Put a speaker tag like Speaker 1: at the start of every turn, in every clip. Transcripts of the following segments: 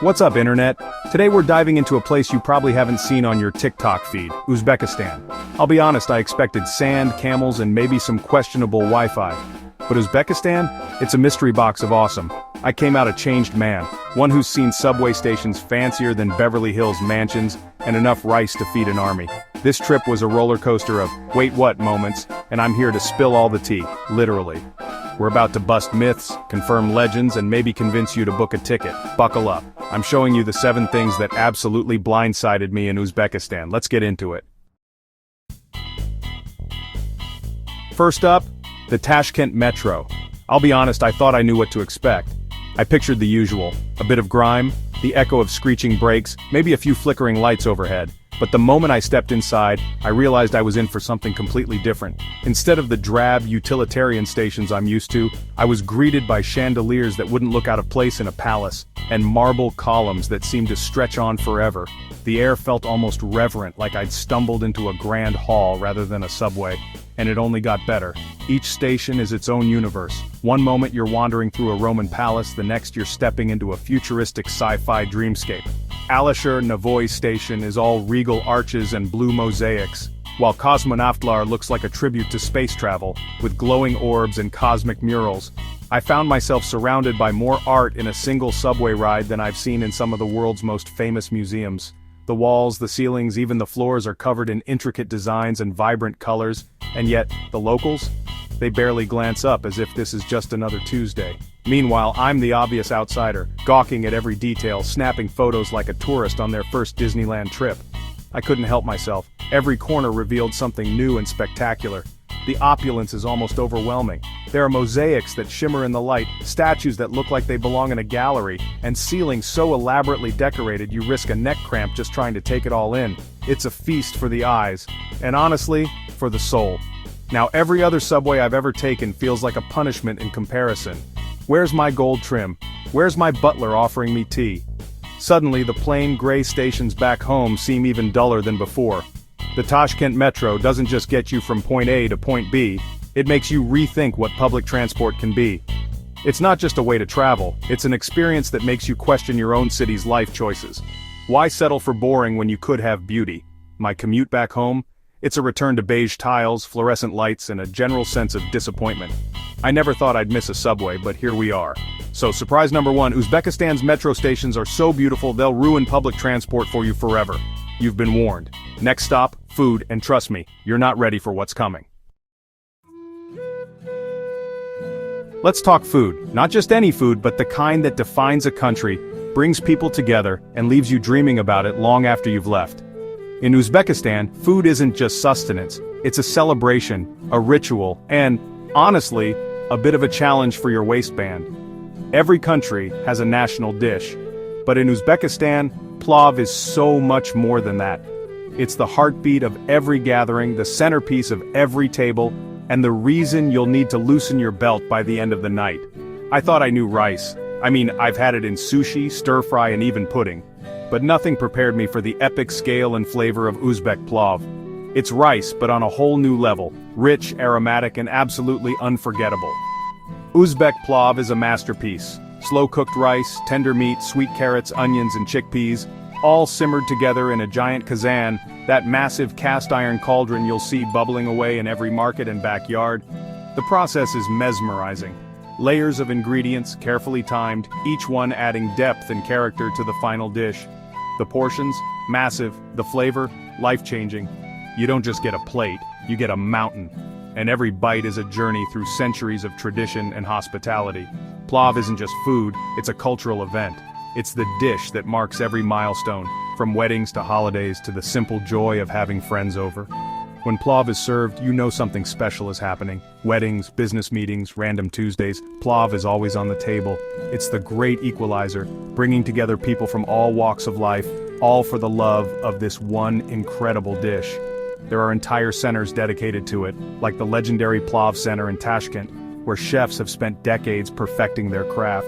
Speaker 1: What's up, internet? Today we're diving into a place you probably haven't seen on your TikTok feed, Uzbekistan. I'll be honest, I expected sand, camels, and maybe some questionable Wi-Fi. But Uzbekistan? It's a mystery box of awesome. I came out a changed man, one who's seen subway stations fancier than Beverly Hills mansions, and enough rice to feed an army. This trip was a roller coaster of wait what moments, and I'm here to spill all the tea, literally. We're about to bust myths, confirm legends, and maybe convince you to book a ticket. Buckle up. I'm showing you the 7 things that absolutely blindsided me in Uzbekistan. Let's get into it. First up, the Tashkent Metro. I'll be honest, I thought I knew what to expect. I pictured the usual, a bit of grime, the echo of screeching brakes, maybe a few flickering lights overhead. But the moment I stepped inside, I realized I was in for something completely different. Instead of the drab, utilitarian stations I'm used to, I was greeted by chandeliers that wouldn't look out of place in a palace, and marble columns that seemed to stretch on forever. The air felt almost reverent, like I'd stumbled into a grand hall rather than a subway. And it only got better. Each station is its own universe. One moment you're wandering through a Roman palace, the next you're stepping into a futuristic sci-fi dreamscape. Alashur Navoy Station is all regal arches and blue mosaics, while Kosmonaftlar looks like a tribute to space travel, with glowing orbs and cosmic murals. I found myself surrounded by more art in a single subway ride than I've seen in some of the world's most famous museums. The walls, the ceilings, even the floors are covered in intricate designs and vibrant colors, and yet, the locals? They barely glance up as if this is just another Tuesday. Meanwhile, I'm the obvious outsider, gawking at every detail, snapping photos like a tourist on their first Disneyland trip. I couldn't help myself. Every corner revealed something new and spectacular. The opulence is almost overwhelming. There are mosaics that shimmer in the light, statues that look like they belong in a gallery, and ceilings so elaborately decorated you risk a neck cramp just trying to take it all in. It's a feast for the eyes, and honestly, for the soul. Now every other subway I've ever taken feels like a punishment in comparison. Where's my gold trim? Where's my butler offering me tea? Suddenly the plain gray stations back home seem even duller than before. The Tashkent Metro doesn't just get you from point A to point B, it makes you rethink what public transport can be. It's not just a way to travel, it's an experience that makes you question your own city's life choices. Why settle for boring when you could have beauty? My commute back home? It's a return to beige tiles, fluorescent lights, and a general sense of disappointment. I never thought I'd miss a subway, but here we are. So surprise number 1, Uzbekistan's metro stations are so beautiful they'll ruin public transport for you forever. You've been warned. Next stop, food, and trust me, you're not ready for what's coming. Let's talk food. Not just any food, but the kind that defines a country, brings people together, and leaves you dreaming about it long after you've left. In Uzbekistan, food isn't just sustenance, it's a celebration, a ritual, and, honestly, a bit of a challenge for your waistband. Every country has a national dish, but in Uzbekistan, plov is so much more than that. It's the heartbeat of every gathering, the centerpiece of every table, and the reason you'll need to loosen your belt by the end of the night. I thought I knew rice. I mean, I've had it in sushi, stir-fry, and even pudding. But nothing prepared me for the epic scale and flavor of Uzbek plov. It's rice, but on a whole new level, rich, aromatic, and absolutely unforgettable. Uzbek plov is a masterpiece. Slow-cooked rice, tender meat, sweet carrots, onions, and chickpeas, all simmered together in a giant kazan, that massive cast-iron cauldron you'll see bubbling away in every market and backyard. The process is mesmerizing. Layers of ingredients, carefully timed, each one adding depth and character to the final dish. The portions, massive, the flavor, life-changing. You don't just get a plate, you get a mountain. And every bite is a journey through centuries of tradition and hospitality. Plov isn't just food, it's a cultural event. It's the dish that marks every milestone, from weddings to holidays to the simple joy of having friends over. When plov is served, you know something special is happening. Weddings, business meetings, random Tuesdays, plov is always on the table. It's the great equalizer, bringing together people from all walks of life, all for the love of this one incredible dish. There are entire centers dedicated to it, like the legendary Plov Center in Tashkent, where chefs have spent decades perfecting their craft.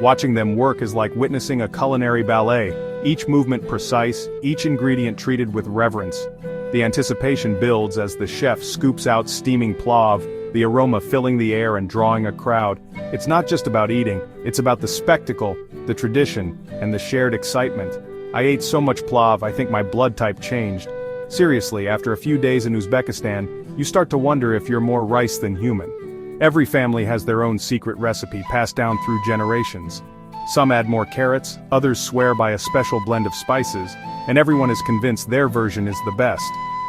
Speaker 1: Watching them work is like witnessing a culinary ballet, each movement precise, each ingredient treated with reverence. The anticipation builds as the chef scoops out steaming plov, the aroma filling the air and drawing a crowd. It's not just about eating, it's about the spectacle, the tradition, and the shared excitement. I ate so much plov I think my blood type changed. Seriously, after a few days in Uzbekistan, you start to wonder if you're more rice than human. Every family has their own secret recipe passed down through generations. Some add more carrots, others swear by a special blend of spices, and everyone is convinced their version is the best.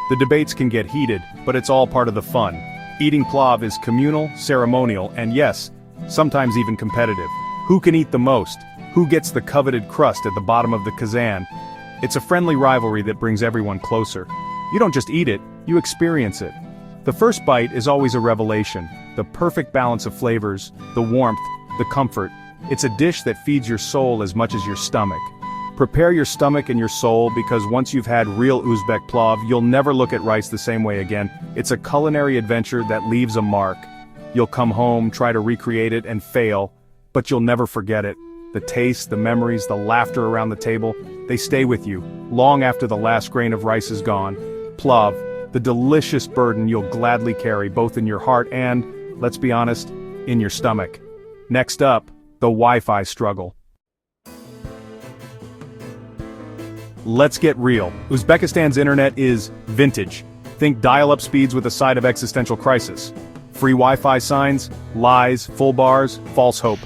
Speaker 1: The debates can get heated, but it's all part of the fun. Eating plov is communal, ceremonial, and yes, sometimes even competitive. Who can eat the most? Who gets the coveted crust at the bottom of the kazan? It's a friendly rivalry that brings everyone closer. You don't just eat it, you experience it. The first bite is always a revelation, the perfect balance of flavors, the warmth, the comfort. It's a dish that feeds your soul as much as your stomach. Prepare your stomach and your soul because once you've had real Uzbek plov, you'll never look at rice the same way again. It's a culinary adventure that leaves a mark. You'll come home, try to recreate it, and fail, but you'll never forget it. The taste, the memories, the laughter around the table, they stay with you, long after the last grain of rice is gone. Plov, the delicious burden you'll gladly carry both in your heart and, let's be honest, in your stomach. Next up, the Wi-Fi struggle. Let's get real. Uzbekistan's internet is vintage. Think dial-up speeds with a side of existential crisis. Free Wi-Fi signs, lies, full bars, false hope.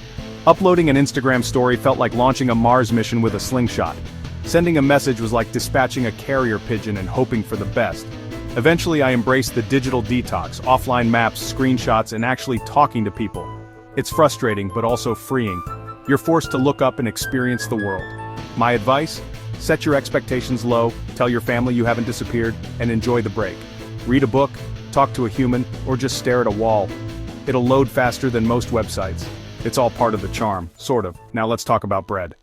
Speaker 1: Uploading an Instagram story felt like launching a Mars mission with a slingshot. Sending a message was like dispatching a carrier pigeon and hoping for the best. Eventually I embraced the digital detox, offline maps, screenshots, and actually talking to people. It's frustrating but also freeing. You're forced to look up and experience the world. My advice? Set your expectations low, tell your family you haven't disappeared, and enjoy the break. Read a book, talk to a human, or just stare at a wall. It'll load faster than most websites. It's all part of the charm, sort of. Now let's talk about bread.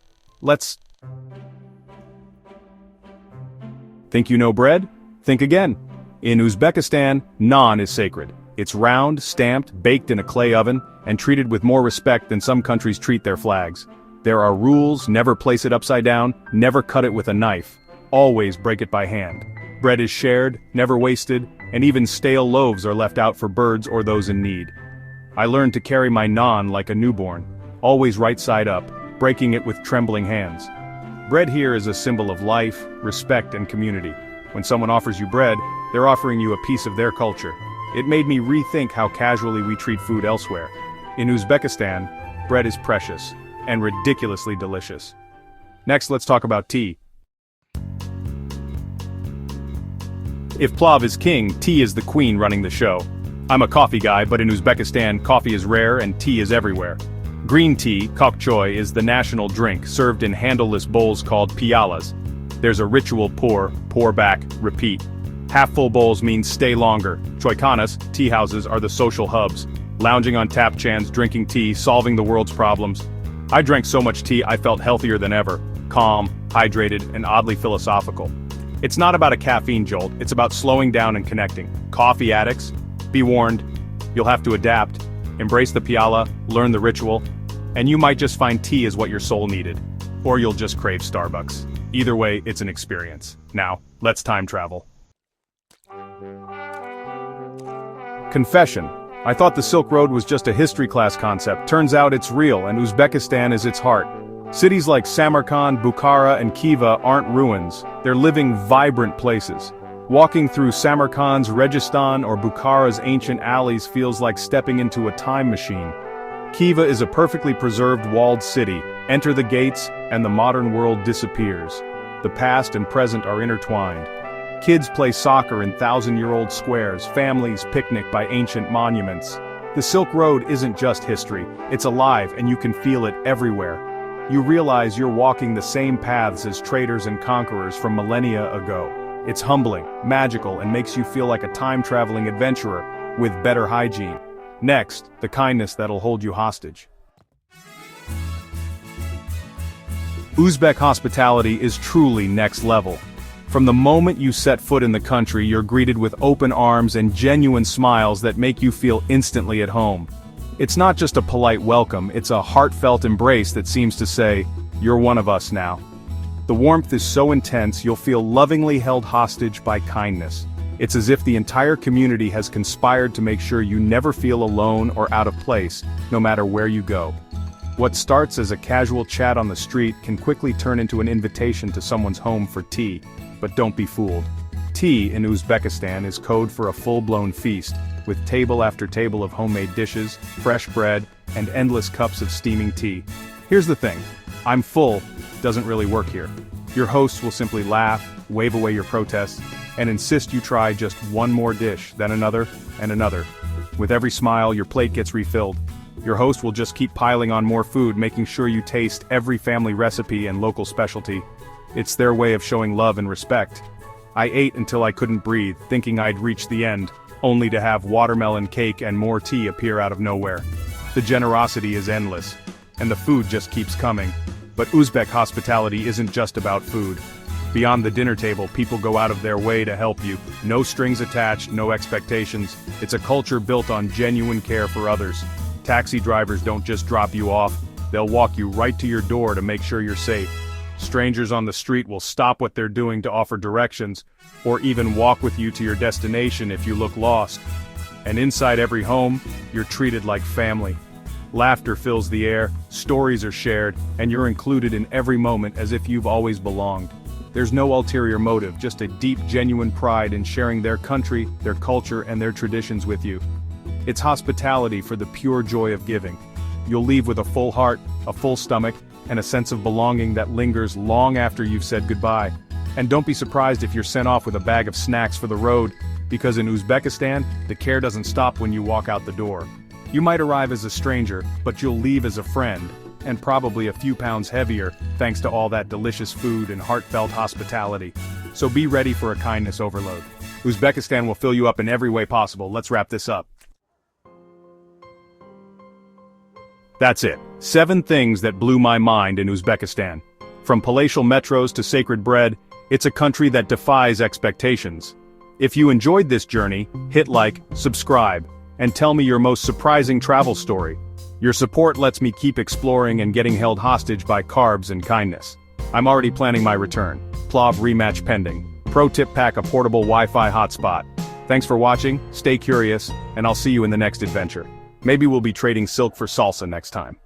Speaker 1: Think you know bread? Think again. In Uzbekistan, naan is sacred. It's round, stamped, baked in a clay oven, and treated with more respect than some countries treat their flags. There are rules: never place it upside down, never cut it with a knife, always break it by hand. Bread is shared, never wasted, and even stale loaves are left out for birds or those in need. I learned to carry my naan like a newborn, always right side up, breaking it with trembling hands. Bread here is a symbol of life, respect, and community. When someone offers you bread, they're offering you a piece of their culture. It made me rethink how casually we treat food elsewhere. In Uzbekistan, bread is precious and ridiculously delicious. Next, let's talk about tea. If plov is king, tea is the queen running the show. I'm a coffee guy, but in Uzbekistan, coffee is rare and tea is everywhere. Green tea, kok choy, is the national drink, served in handleless bowls called pialas. There's a ritual pour back, repeat. Half-full bowls mean stay longer. Choykanas, tea houses, are the social hubs. Lounging on tap chans, drinking tea, solving the world's problems. I drank so much tea I felt healthier than ever. Calm, hydrated, and oddly philosophical. It's not about a caffeine jolt, it's about slowing down and connecting. Coffee addicts, be warned, you'll have to adapt, embrace the piala, learn the ritual, and you might just find tea is what your soul needed. Or you'll just crave Starbucks. Either way, it's an experience. Now, let's time travel. Confession. I thought the Silk Road was just a history class concept. Turns out it's real, and Uzbekistan is its heart. Cities like Samarkand, Bukhara, and Khiva aren't ruins. They're living, vibrant places. Walking through Samarkand's Registan or Bukhara's ancient alleys feels like stepping into a time machine. Khiva is a perfectly preserved walled city. Enter the gates, and the modern world disappears. The past and present are intertwined. Kids play soccer in thousand-year-old squares, families picnic by ancient monuments. The Silk Road isn't just history, it's alive and you can feel it everywhere. You realize you're walking the same paths as traders and conquerors from millennia ago. It's humbling, magical, and makes you feel like a time-traveling adventurer with better hygiene. Next, the kindness that'll hold you hostage. Uzbek hospitality is truly next level. From the moment you set foot in the country, you're greeted with open arms and genuine smiles that make you feel instantly at home. It's not just a polite welcome, it's a heartfelt embrace that seems to say, "You're one of us now." The warmth is so intense you'll feel lovingly held hostage by kindness. It's as if the entire community has conspired to make sure you never feel alone or out of place, no matter where you go. What starts as a casual chat on the street can quickly turn into an invitation to someone's home for tea, but don't be fooled. Tea in Uzbekistan is code for a full-blown feast, with table after table of homemade dishes, fresh bread, and endless cups of steaming tea. Here's the thing, "I'm full" doesn't really work here. Your hosts will simply laugh, wave away your protests, and insist you try just one more dish, then another, and another. With every smile, your plate gets refilled. Your host will just keep piling on more food, making sure you taste every family recipe and local specialty. It's their way of showing love and respect. I ate until I couldn't breathe, thinking I'd reached the end, only to have watermelon cake and more tea appear out of nowhere. The generosity is endless, and the food just keeps coming. But Uzbek hospitality isn't just about food. Beyond the dinner table, people go out of their way to help you. No strings attached, no expectations. It's a culture built on genuine care for others. Taxi drivers don't just drop you off, they'll walk you right to your door to make sure you're safe. Strangers on the street will stop what they're doing to offer directions, or even walk with you to your destination if you look lost. And inside every home, you're treated like family. Laughter fills the air, stories are shared, and you're included in every moment as if you've always belonged. There's no ulterior motive, just a deep, genuine pride in sharing their country, their culture, and their traditions with you. It's hospitality for the pure joy of giving. You'll leave with a full heart, a full stomach, and a sense of belonging that lingers long after you've said goodbye. And don't be surprised if you're sent off with a bag of snacks for the road, because in Uzbekistan, the care doesn't stop when you walk out the door. You might arrive as a stranger, but you'll leave as a friend, and probably a few pounds heavier, thanks to all that delicious food and heartfelt hospitality. So be ready for a kindness overload. Uzbekistan will fill you up in every way possible. Let's wrap this up. That's it. 7 things that blew my mind in Uzbekistan. From palatial metros to sacred bread, it's a country that defies expectations. If you enjoyed this journey, hit like, subscribe, and tell me your most surprising travel story. Your support lets me keep exploring and getting held hostage by carbs and kindness. I'm already planning my return. Plov rematch pending. Pro tip: pack a portable Wi-Fi hotspot. Thanks for watching, stay curious, and I'll see you in the next adventure. Maybe we'll be trading silk for salsa next time.